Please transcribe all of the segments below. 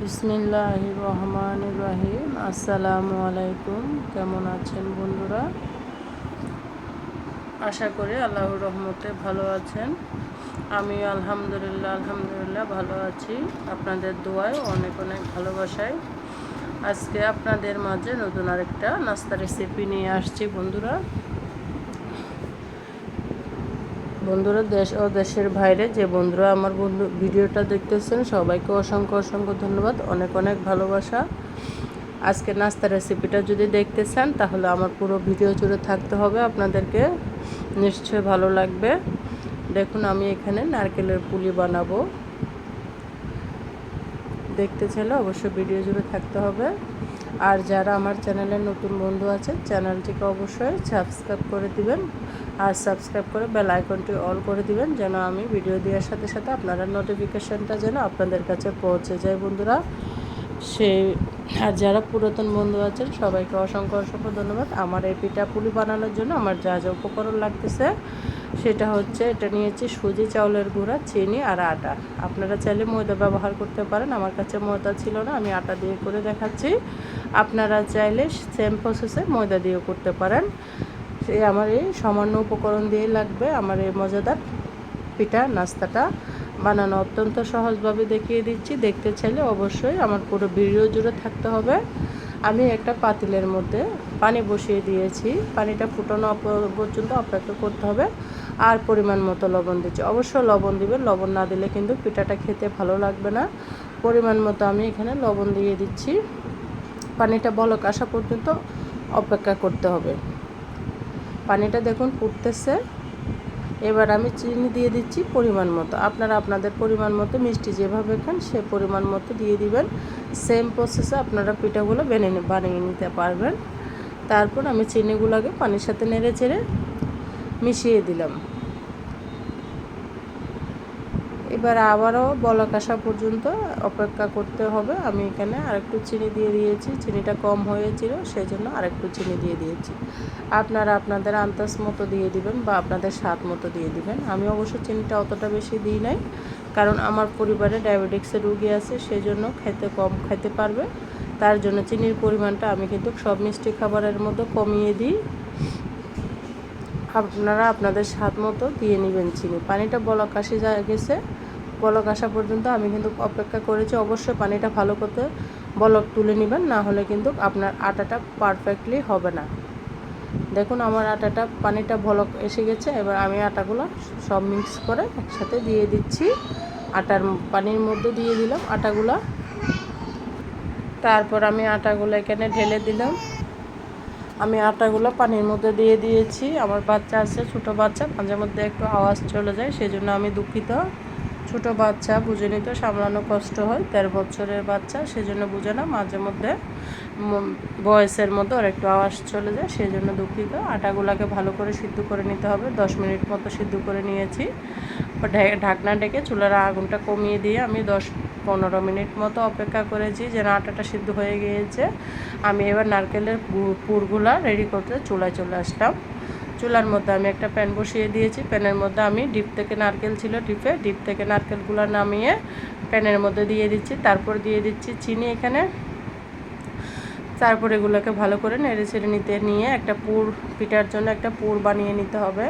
বিসমিল্লাহির রহমানির রহিম। আসসালামু আলাইকুম। কেমন আছেন বন্ধুরা? আশা করি আল্লাহর রহমতে ভালো আছেন। আমি আলহামদুলিল্লাহ ভালো আছি। আপনাদের দোয়ায় অনেক অনেক ভালোবাসায় আজকে আপনাদের মাঝে নতুন আরেকটা নাস্তা রেসিপি নিয়ে আসছি বন্ধুরা। দেশ ও দেশের বাইরে যে বন্ধুরা আমার ভিডিওটা দেখতেছেন সবাইকে অসংখ্য অসংখ্য ধন্যবাদ, অনেক অনেক ভালোবাসা। আজকে নাস্তা রেসিপিটা যদি দেখতে চান তাহলে আমার পুরো ভিডিও জুড়ে থাকতে হবে, আপনাদেরকে নিশ্চয়ই ভালো লাগবে। দেখুন আমি এখানে নারকেলের পুলি বানাবো। দেখতে চাইলে অবশ্যই ভিডিও জুড়ে থাকতে হবে। আর যারা আমার চ্যানেলের নতুন বন্ধু আছে চ্যানেলটিকে অবশ্যই সাবস্ক্রাইব করে দিবেন, আর সাবস্ক্রাইব করে বেল আইকনটি অল করে দিবেন, যেন আমি ভিডিও দেওয়ার সাথে সাথে আপনারা নোটিফিকেশানটা যেন আপনাদের কাছে পৌঁছে যায় বন্ধুরা। আর যারা পুরাতন বন্ধু আছেন সবাইকে অসংখ্য অসংখ্য ধন্যবাদ। আমার এই পিঠা পুলি বানানোর জন্য আমার যা যা উপকরণ লাগতেছে সেটা হচ্ছে, এটা নিয়েছি সুজি, চাউলের গুঁড়া, চিনি আর আটা। আপনারা চাইলে ময়দা ব্যবহার করতে পারেন, আমার কাছে ময়দা ছিল না, আমি আটা দিয়ে করে দেখাচ্ছি। আপনারা চাইলে সেম প্রসেসে ময়দা দিয়েও করতে পারেন। আমার এই সামান্য উপকরণ দিয়েই লাগবে আমার এই মজাদার পিঠা নাস্তাটা বানানো। অত্যন্ত সহজভাবে দেখিয়ে দিচ্ছি, দেখতে চাইলে অবশ্যই আমার পুরো ভিডিও জুড়ে থাকতে হবে। আমি একটা পাতিলের মধ্যে পানি বসিয়ে দিয়েছি, পানিটা ফুটানো পর্যন্ত অপেক্ষা করতে হবে। আর পরিমাণ মতো লবণ দিচ্ছি, অবশ্যই লবণ দিবেন, লবণ না দিলে কিন্তু পিঠাটা খেতে ভালো লাগবে না। পরিমাণ মতো আমি এখানে লবণ দিয়ে দিচ্ছি। পানিটা বলক আসা পর্যন্ত অপেক্ষা করতে হবে। পানিটা দেখুন ফুটতেছে। এবার আমি চিনি দিয়ে দিচ্ছি পরিমাণ মতো। আপনারা আপনাদের পরিমাণ মতো মিষ্টি যেভাবে খান সে পরিমাণ মতো দিয়ে দিবেন। সেম প্রসেসে আপনারা পিঠাগুলো বানিয়ে নিতে পারবেন। তারপর আমি চিনিগুলোকে পানির সাথে নেড়ে চেড়ে মিশিয়ে দিলাম। এবার আবারও বলক আসা পর্যন্ত অপেক্ষা করতে হবে। আমি এখানে আরেকটু চিনি দিয়ে দিয়েছি, চিনিটা কম হয়েছিল সেই জন্য আরেকটু চিনি দিয়ে দিয়েছি। আপনারা আপনাদের আন্দাজ মতো দিয়ে দিবেন বা আপনাদের স্বাদ মতো দিয়ে দিবেন। আমি অবশ্য চিনিটা অতটা বেশি দিই নাই, কারণ আমার পরিবারে ডায়াবেটিক্সের রোগী আছে, সেই জন্য কম খেতে পারবে, তার জন্য চিনির পরিমাণটা আমি কিন্তু সব মিষ্টি খাবারের মধ্যে কমিয়ে দিই। আপনারা আপনাদের স্বাদ মতো দিয়ে নেবেন চিনি। পানিটা বলক আসে গেছে, বলক আসা পর্যন্ত আমি কিন্তু অপেক্ষা করেছি। অবশ্যই পানিটা ভালো করতে বলক তুলে নেবেন, না হলে কিন্তু আপনার আটাটা পারফেক্টলি হবে না। দেখুন আমার পানিটা বলক এসে গেছে। এবার আমি আটাগুলো সব মিক্স করে একসাথে দিয়ে দিচ্ছি। পানির মধ্যে দিয়ে দিলাম আটাগুলো। তারপর আমি আটাগুলো এখানে ঢেলে দিলাম। আমি আটাগুলো পানির মধ্যে দিয়ে দিয়েছি। আমার বাচ্চা আছে, ছোটো বাচ্চা, মাঝে মধ্যে একটু আওয়াজ চলে যায়, সেই জন্য আমি দুঃখিত। ছোটো বাচ্চা বুঝে নিতে সামলানো কষ্ট হয়, 13 বছরের বাচ্চা, সেজন্য বুঝে না, মাঝে মধ্যে বয়সের মতো আর একটু আওয়াজ চলে যায়, সেই জন্য দুঃখিত। আটাগুলোকে ভালো করে সিদ্ধ করে নিতে হবে। 10 মিনিট মতো সিদ্ধ করে নিয়েছি। ঢাকনা ডেকে চুলার আগুনটা কমিয়ে দিয়ে আমি 10-15 মিনিট মতো অপেক্ষা করেছি যেন আটাটা সিদ্ধ হয়ে গিয়েছে। আমি এবার নারকেলের পুরগুলা রেডি করতে চুলায় চলে আসলাম। চুলার মধ্যে আমি একটা প্যান বসিয়ে দিয়েছি। প্যানের মধ্যে আমি ডিপ থেকে নারকেল ছিল, ডিপ থেকে নারকেলগুলো নামিয়ে প্যানের মধ্যে দিয়ে দিচ্ছি। তারপর দিয়ে দিচ্ছি চিনি এখানে। তারপর এগুলোকে ভালো করে নেড়ে ছেড়ে নিয়ে একটা পিঠার জন্য একটা পুর বানিয়ে নিতে হবে।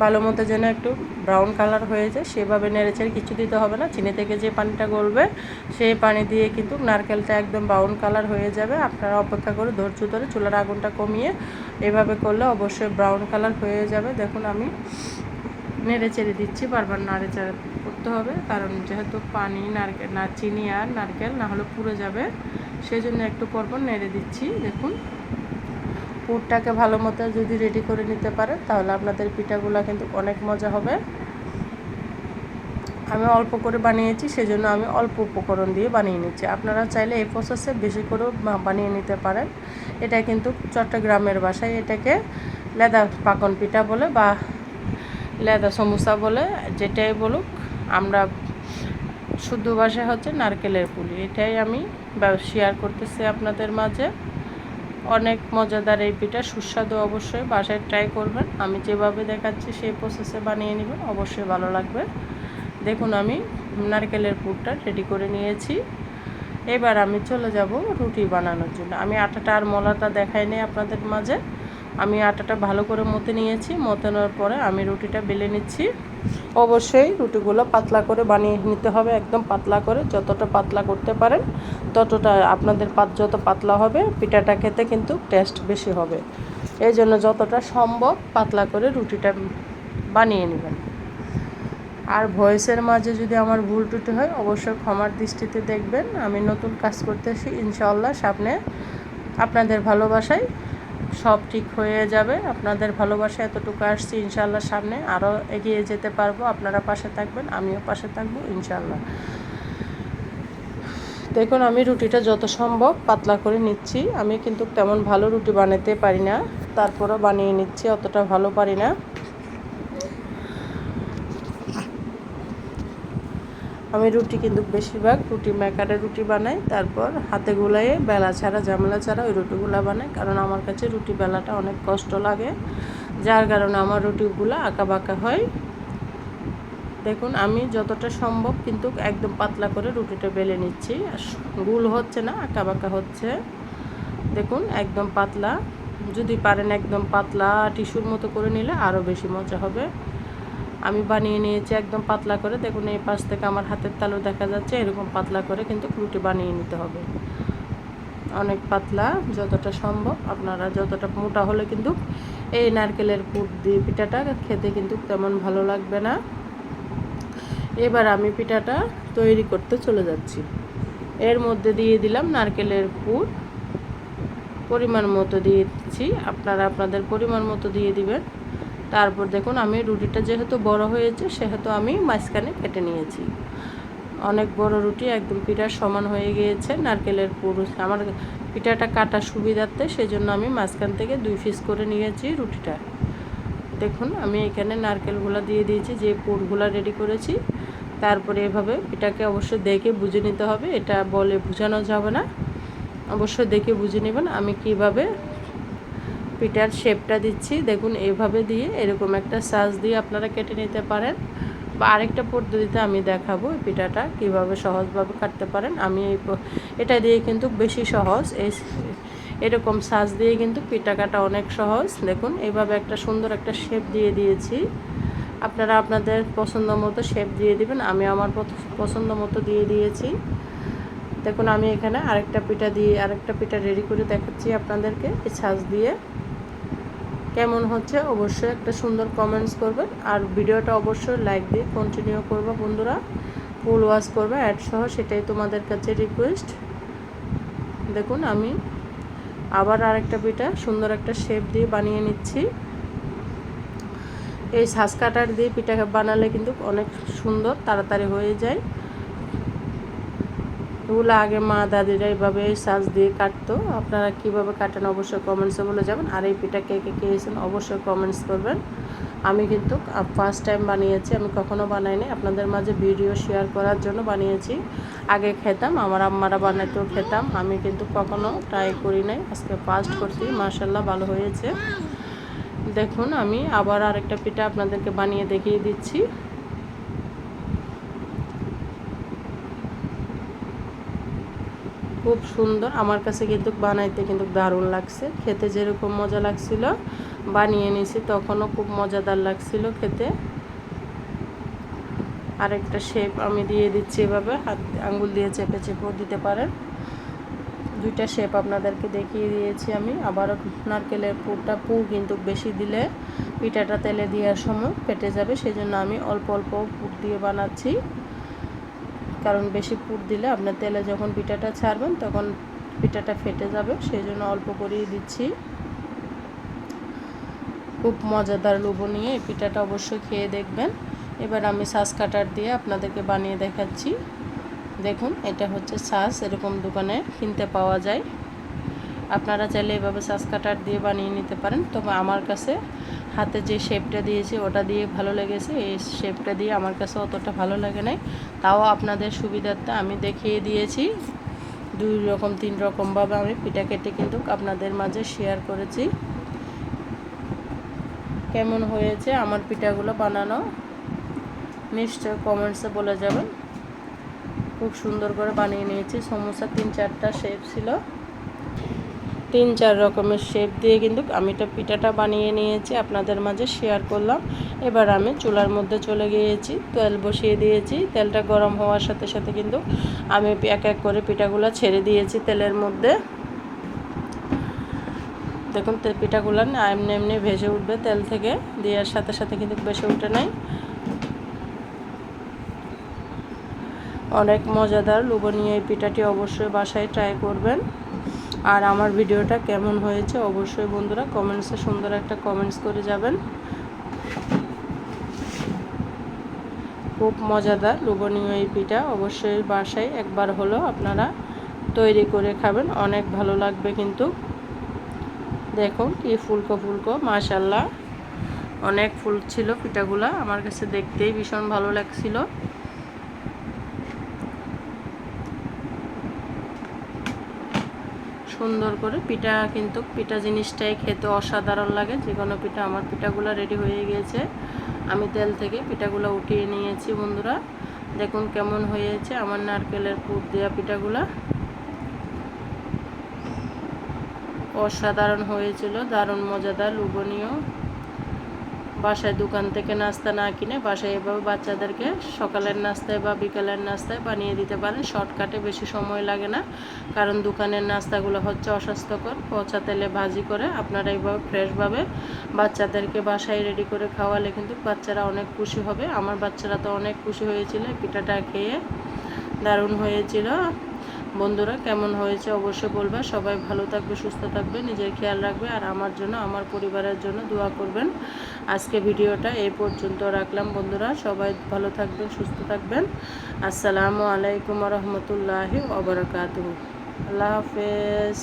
ভালো মতো যেন একটু ব্রাউন কালার হয়ে যায় সেভাবে নেড়েচেড়ে, কিছু দিতে হবে না। চিনি থেকে যে পানিটা গলবে সেই পানি দিয়ে কিন্তু নারকেলটা একদম ব্রাউন কালার হয়ে যাবে। আপনারা অপেক্ষা করে ধৈর্য ধরে চুলার আগুনটা কমিয়ে এভাবে করলে অবশ্যই ব্রাউন কালার হয়ে যাবে। দেখুন আমি নেড়েচেড়ে দিচ্ছি, বারবার নাড়েচাড়া করতে হবে, কারণ যেহেতু পানি চিনি আর নারকেল না হলে পুড়ে যাবে, সেই জন্য একটু পরপর নেড়ে দিচ্ছি। দেখুন পুরটাকে ভালো মতো যদি রেডি করে নিতে পারেন তাহলে আপনাদের পিঠাগুলো কিন্তু অনেক মজা হবে। আমি অল্প করে বানিয়েছি, সেজন্য আমি অল্প উপকরণ দিয়ে বানিয়ে নিচ্ছি। আপনারা চাইলে এই প্রসেসে বেশি করেও বানিয়ে নিতে পারেন। এটা কিন্তু চট্টগ্রামের ভাষায় এটাকে লেদা পাকন পিঠা বলে বা লেদা সমোসা বলে, যেটাই বলুক। আমরা শুদ্ধ ভাষায় হচ্ছে নারকেলের পুলি। এটাই আমি শেয়ার করতেছি আপনাদের মাঝে। অনেক মজাদার এই পিঠা, সুস্বাদু, অবশ্যই বাসায় ট্রাই করবেন। আমি যেভাবে দেখাচ্ছি সেই প্রসেসে বানিয়ে নেবেন, অবশ্যই ভালো লাগবে। দেখুন আমি নারকেলের পুরটা রেডি করে নিয়েছি। এবার আমি চলে যাব রুটি বানানোর জন্য। আমি আটাটা আর মলাটা দেখাইনি আপনাদের মাঝে। আমি আটাটা ভালো করে মথে নিয়েছি। মথানোর পরে আমি রুটিটা বেলে নিচ্ছি। অবশ্যই রুটিগুলো পাতলা করে বানিয়ে নিতে হবে, একদম পাতলা করে। যতটা পাতলা করতে পারেন ততটা আপনাদের যত পাতলা হবে পিঠাটা খেতে কিন্তু টেস্ট বেশি হবে। এই জন্য যতটা সম্ভব পাতলা করে রুটিটা বানিয়ে নেবেন। আর ভয়েসের মাঝে যদি আমার ভুল ত্রুটি হয় অবশ্যই ক্ষমার দৃষ্টিতে দেখবেন। আমি নতুন কাজ করতেছি, ইনশাআল্লাহ সামনে আপনাদের ভালোবাসায় সব ঠিক হয়ে যাবে। আপনাদের ভালোবাসা এতটুকু আসছি, ইনশাআল্লাহ সামনে আরও এগিয়ে যেতে পারবো। আপনারা পাশে থাকবেন, আমিও পাশে থাকবো ইনশাআল্লাহ। দেখুন আমি রুটিটা যত সম্ভব পাতলা করে নিচ্ছি। আমি কিন্তু তেমন ভালো রুটি বানাতে পারি না, তারপরও বানিয়ে নিচ্ছি, অতটা ভালো পারি না। আমি রুটি কিন্তু বেশিরভাগ রুটি মেকারে রুটি বানাই, তারপর হাতে গুলাইয়ে বেলা ছাড়া ঝামেলা ছাড়া ওই রুটিগুলো বানাই। কারণ আমার কাছে রুটি বেলাটা অনেক কষ্ট লাগে, যার কারণে আমার রুটিগুলো আঁকা বাঁকা হয়। দেখুন আমি যতটা সম্ভব কিন্তু একদম পাতলা করে রুটিটা বেলে নিচ্ছি। গোল হচ্ছে না, আঁকা বাঁকা হচ্ছে। দেখুন একদম পাতলা, যদি পারেন একদম পাতলা টিস্যুর মতো করে নিলে আরও বেশি মজা হবে। আমি বানিয়ে নিয়েছি একদম পাতলা করে। দেখুন এই পাশ থেকে আমার হাতের তালু দেখা যাচ্ছে, এরকম পাতলা করে কিন্তু রুটি বানিয়ে নিতে হবে। অনেক পাতলা যতটা সম্ভব। আপনারা যতটা মোটা হলে কিন্তু এই নারকেলের পুর দিয়ে পিঠাটা খেতে কিন্তু তেমন ভালো লাগবে না। এবার আমি পিঠাটা তৈরি করতে চলে যাচ্ছি। এর মধ্যে দিয়ে দিলাম নারকেলের পুর, পরিমাণ মতো দিয়ে দিচ্ছি। আপনারা আপনাদের পরিমাণ মতো দিয়ে দিবেন। তারপর দেখুন আমি রুটিটা যেহেতু বড় হয়েছে সেহেতু আমি মাঝখানে কেটে নিয়েছি। অনেক বড় রুটি, একদম পিঠার সমান হয়ে গিয়েছে নারকেলের পুর। আমার পিঠাটা কাটা সুবিধার্থে সেজন্য আমি মাঝখান থেকে 2 পিস করে নিয়েছি রুটিটা। দেখুন আমি এখানে নারকেলগুলো দিয়ে দিয়েছি, যে পুরগুলো রেডি করেছি। তারপরে এভাবে পিঠাকে অবশ্যই দেখে বুঝে নিতে হবে, এটা বলে বোঝানো যাবে না, অবশ্যই দেখে বুঝে নেবেন আমি কিভাবে পিঠার শেপটা দিচ্ছি। দেখুন এইভাবে দিয়ে এরকম একটা সাজ দিয়ে আপনারা কেটে নিতে পারেন, বা আরেকটা পদ্ধতিতে আমি দেখাবো এই পিঠাটা কিভাবে সহজভাবে কাটতে পারেন। আমি এটা দিয়ে কিন্তু বেশি সহজ, এরকম সাজ দিয়ে কিন্তু পিঠা কাটা অনেক সহজ। দেখুন এইভাবে একটা সুন্দর একটা শেপ দিয়ে দিয়েছি। আপনারা আপনাদের পছন্দ মতো শেপ দিয়ে দিবেন, আমি আমার পছন্দ মতো দিয়ে দিয়েছি। দেখুন আমি এখানে আরেকটা পিঠা রেডি করে দেখাচ্ছি আপনাদেরকে এই সাজ দিয়ে। কেমন হচ্ছে অবশ্যই একটা সুন্দর কমেন্টস করবেন, আর ভিডিওটা অবশ্যই লাইক দিয়ে কন্টিনিউ করবে বন্ধুরা, ফুল ওয়াচ করবে অ্যাড সহ, সেটাই তোমাদের কাছে রিকোয়েস্ট। দেখুন আমি আবার আরেকটা পিঠা সুন্দর একটা শেপ দিয়ে বানিয়ে নিচ্ছি। এই সাজ কাটার দিয়ে পিঠা বানালে কিন্তু অনেক সুন্দর তাড়াতাড়ি হয়ে যায়। এগুলো আগে মা দাদিরা এইভাবে সাজ দিয়ে কাটতো। আপনারা কীভাবে কাটেন অবশ্যই কমেন্টসে বলে যাবেন। আর এই পিঠা কে কে খেয়েছেন অবশ্যই কমেন্টস করবেন। আমি কিন্তু ফার্স্ট টাইম বানিয়েছি, আমি কখনো বানাইনি, আপনাদের মাঝে ভিডিও শেয়ার করার জন্য বানিয়েছি। আগে খেতাম, আমার আম্মারা বানাতেও খেতাম, আমি কিন্তু কখনো ট্রাই করি নাই, আজকে ফার্স্ট করছি। মাশাআল্লাহ ভালো হয়েছে। দেখুন আমি আবার আরেকটা পিঠা আপনাদেরকে বানিয়ে দেখিয়ে দিচ্ছি। খুব সুন্দর, আমার কাছে কিন্তু বানাইতে কিন্তু দারুণ লাগছে, খেতে যেরকম মজা লাগছিল বানিয়ে নিয়েছি তখনও খুব মজাদার লাগছিল খেতে। আরেকটা শেপ আমি দিয়ে দিচ্ছি, এভাবে হাত আঙ্গুল দিয়ে চেপে চেপেও দিতে পারেন। দুইটা শেপ আপনাদেরকে দেখিয়ে দিয়েছি আমি। আবারও নারকেলের পুর কিন্তু বেশি দিলে পিঠাটা তেলে দেওয়ার সময় ফেটে যাবে, সেই জন্য আমি অল্প অল্প পুর দিয়ে বানাচ্ছি। কারণ বেশি পুর দিলে আপনার তেলে যখন পিঠাটা ছাড়বেন তখন পিঠাটা ফেটে যাবে, সেই জন্য অল্প করেই দিচ্ছি। খুব মজাদার লোভনীয় এই পিঠাটা অবশ্যই খেয়ে দেখবেন। এবার আমি সাজ কাটার দিয়ে আপনাদেরকে বানিয়ে দেখাচ্ছি। দেখুন এটা হচ্ছে সাজ, এরকম দোকানে কিনতে পাওয়া যায়। আপনারা চাইলে এভাবে সাজ কাটার দিয়ে বানিয়ে নিতে পারেন, তবে আমার কাছে হাতে যে শেপটা দিয়েছি ওটা দিয়ে ভালো লেগেছে, এই শেপটা দিয়ে আমার কাছে অতটা ভালো লাগে নাই। তাও আপনাদের সুবিধার্থে আমি দেখিয়ে দিয়েছি। 2 রকম 3 রকমভাবে আমি পিঠা কেটে কিন্তু আপনাদের মাঝে শেয়ার করেছি। কেমন হয়েছে আমার পিঠাগুলো বানানো নিশ্চয় কমেন্টসে বলে যাবেন। খুব সুন্দর করে বানিয়ে নিয়েছি সমোসা। 3-4টা শেপ ছিল, 3-4 রকমের শেপ দিয়ে কিন্তু আমি পিঠাটা বানিয়ে নিয়েছি, আপনাদের মাঝে শেয়ার করলাম। এবার আমি চুলার মধ্যে চলে গিয়েছি, তেল বসিয়ে দিয়েছি। তেলটা গরম হওয়ার সাথে সাথে কিন্তু আমি এক এক করে পিঠাগুলো ছেড়ে দিয়েছি তেলের মধ্যে। দেখুন পিঠাগুলো এমনি এমনি ভেসে উঠবে তেল থেকে, দেওয়ার সাথে সাথে কিন্তু ভেসে উঠে নাই। অনেক মজাদার লোভনীয় এই পিঠাটি অবশ্যই বাসায় ট্রাই করবেন। আর আমার ভিডিওটা কেমন হয়েছে অবশ্যই বন্ধুরা কমেন্টসে সুন্দর একটা কমেন্টস করে যাবেন। খুব মজাদার লোভনীয় এই পিঠা অবশ্যই বাসায় একবার হলো আপনারা তৈরি করে খাবেন, অনেক ভালো লাগবে কিন্তু। দেখুন কি ফুলকো ফুলকো, মাশাআল্লাহ অনেক ফুল ছিল পিঠাগুলা, আমার কাছে দেখতেই ভীষণ ভালো লাগছিল। সুন্দর করে পিঠা, কিন্তু পিঠা জিনিসটাই খেতে অসাধারণ লাগে, যে কোনো পিঠা। আমার পিঠাগুলো রেডি হয়ে গিয়েছে, আমি তেল থেকে পিঠাগুলো উঠিয়ে নিয়েছি বন্ধুরা। দেখুন কেমন হয়েছে আমার নারকেলের পুর দেওয়া পিঠাগুলা, অসাধারণ হয়েছিল, দারুণ মজাদার লোভনীয়। বাসায় দোকান থেকে নাস্তা না কিনে বাসায় এভাবে বাচ্চাদেরকে সকালের নাস্তায় বা বিকালের নাস্তায় বানিয়ে দিতে পারেন। শর্টকাটে, বেশি সময় লাগে না, কারণ দোকানের নাস্তাগুলো হচ্ছে অস্বাস্থ্যকর, পচা তেলে ভাজি করে। আপনারা এইভাবে ফ্রেশভাবে বাচ্চাদেরকে বাসায় রেডি করে খাওয়ালে কিন্তু বাচ্চারা অনেক খুশি হবে। আমার বাচ্চারা তো অনেক খুশি হয়েছিল পিঠাটা খেয়ে, দারুণ হয়েছিল। বন্ধুরা কেমন হয়েছে অবশ্যই বলবে। সবাই ভালো থাকবে, সুস্থ থাকবে, নিজের খেয়াল রাখবে, আর আমার জন্য, আমার পরিবারের জন্য দোয়া করবেন। আজকে ভিডিওটা এই পর্যন্ত রাখলাম বন্ধুরা, সবাই ভালো থাকবেন, সুস্থ থাকবেন। আসসালামু আলাইকুম রহমতুল্লাহি ওয়া বারাকাতুহু। আল্লাহ হাফেজ।